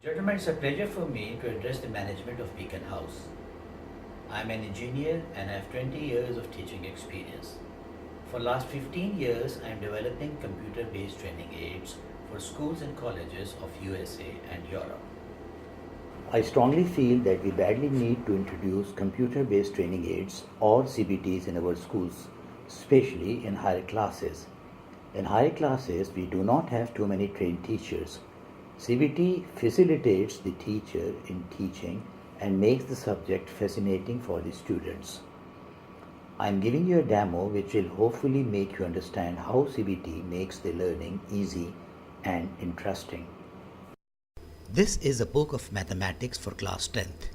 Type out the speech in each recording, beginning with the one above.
Gentlemen, it's a pleasure for me to address the management of Beacon House. I'm an engineer and I have 20 years of teaching experience. For last 15 years, I am developing computer-based training aids for schools and colleges of USA and Europe. I strongly feel that we badly need to introduce computer-based training aids or CBTs in our schools, especially in higher classes. In higher classes, we do not have too many trained teachers. CBT facilitates the teacher in teaching and makes the subject fascinating for the students. I am giving you a demo which will hopefully make you understand how CBT makes the learning easy and interesting. This is a book of mathematics for class 10th.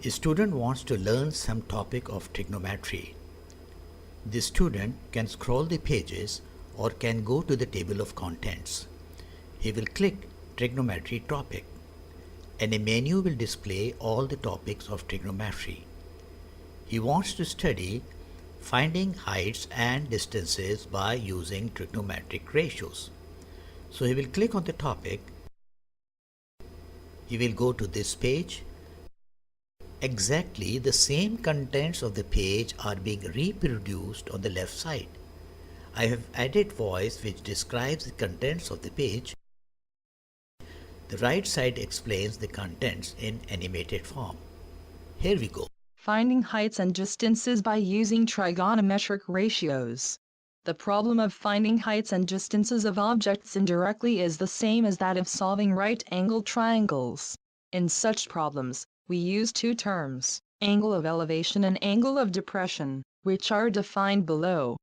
A student wants to learn some topic of trigonometry. The student can scroll the pages or can go to the table of contents. He will click trigonometry topic and a menu will display all the topics of trigonometry. He wants to study finding heights and distances by using trigonometric ratios. So he will click on the topic. He will go to this page. Exactly the same contents of the page are being reproduced on the left side. I have added voice which describes the contents of the page. The right side explains the contents in animated form. Here we go. Finding heights and distances by using trigonometric ratios. The problem of finding heights and distances of objects indirectly is the same as that of solving right-angled triangles. In such problems, we use two terms, angle of elevation and angle of depression, which are defined below.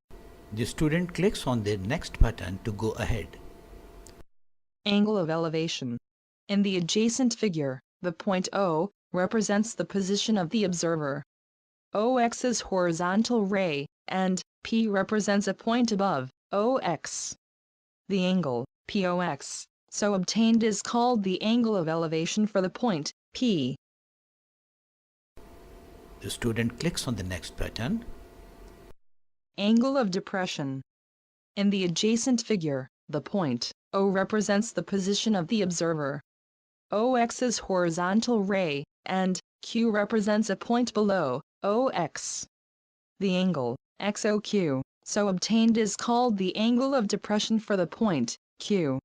The student clicks on the next button to go ahead. Angle of elevation. In the adjacent figure, the point O represents the position of the observer. OX is horizontal ray, and P represents a point above OX. The angle, POX, so obtained is called the angle of elevation for the point P. The student clicks on the next button. Angle of depression. In the adjacent figure, the point O represents the position of the observer. OX is horizontal ray, and Q represents a point below OX. The angle, XOQ, so obtained is called the angle of depression for the point Q.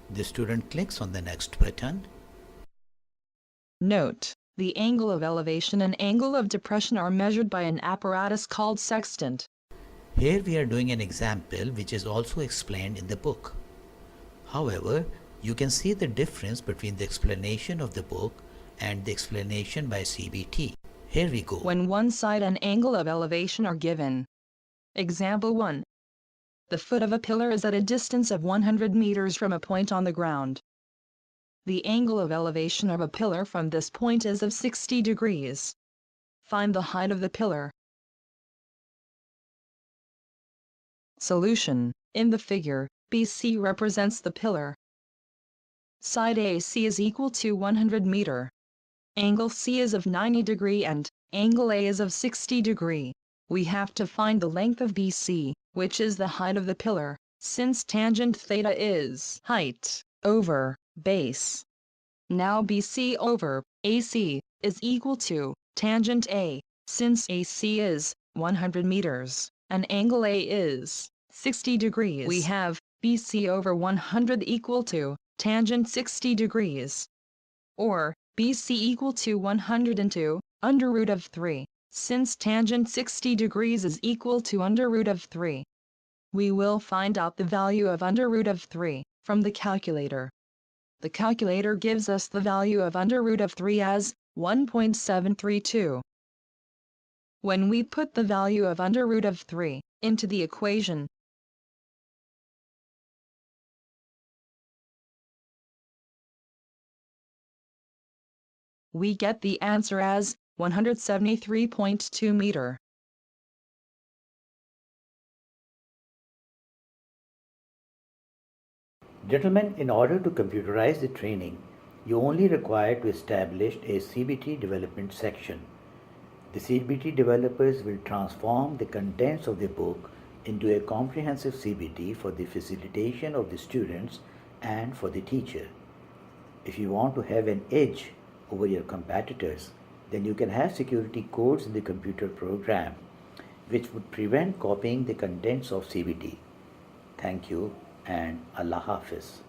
The student clicks on the next button. Note, the angle of elevation and angle of depression are measured by an apparatus called sextant. Here we are doing an example which is also explained in the book. However, you can see the difference between the explanation of the book and the explanation by CBT. Here we go. When one side and angle of elevation are given. Example 1. The foot of a pillar is at a distance of 100 meters from a point on the ground. The angle of elevation of a pillar from this point is of 60 degrees. Find the height of the pillar. Solution. In the figure, BC represents the pillar. Side AC is equal to 100 meter. Angle C is of 90 degree and angle A is of 60 degree. We have to find the length of BC, which is the height of the pillar, since tangent theta is height over base. Now BC over AC is equal to tangent A, since AC is 100 meters, and angle A is 60 degrees. We have BC over 100 equal to tangent 60 degrees, or BC equal to 102 under root of 3, since tangent 60 degrees is equal to under root of 3. We will find out the value of under root of 3 from the calculator. The calculator gives us the value of under root of 3 as 1.732. When we put the value of under root of 3 into the equation, we get the answer as 173.2 meter. Gentlemen, in order to computerize the training, you only require to establish a CBT development section. The CBT developers will transform the contents of the book into a comprehensive CBT for the facilitation of the students and for the teacher. If you want to have an edge over your competitors, then you can have security codes in the computer program which would prevent copying the contents of CBT. Thank you and Allah Hafiz.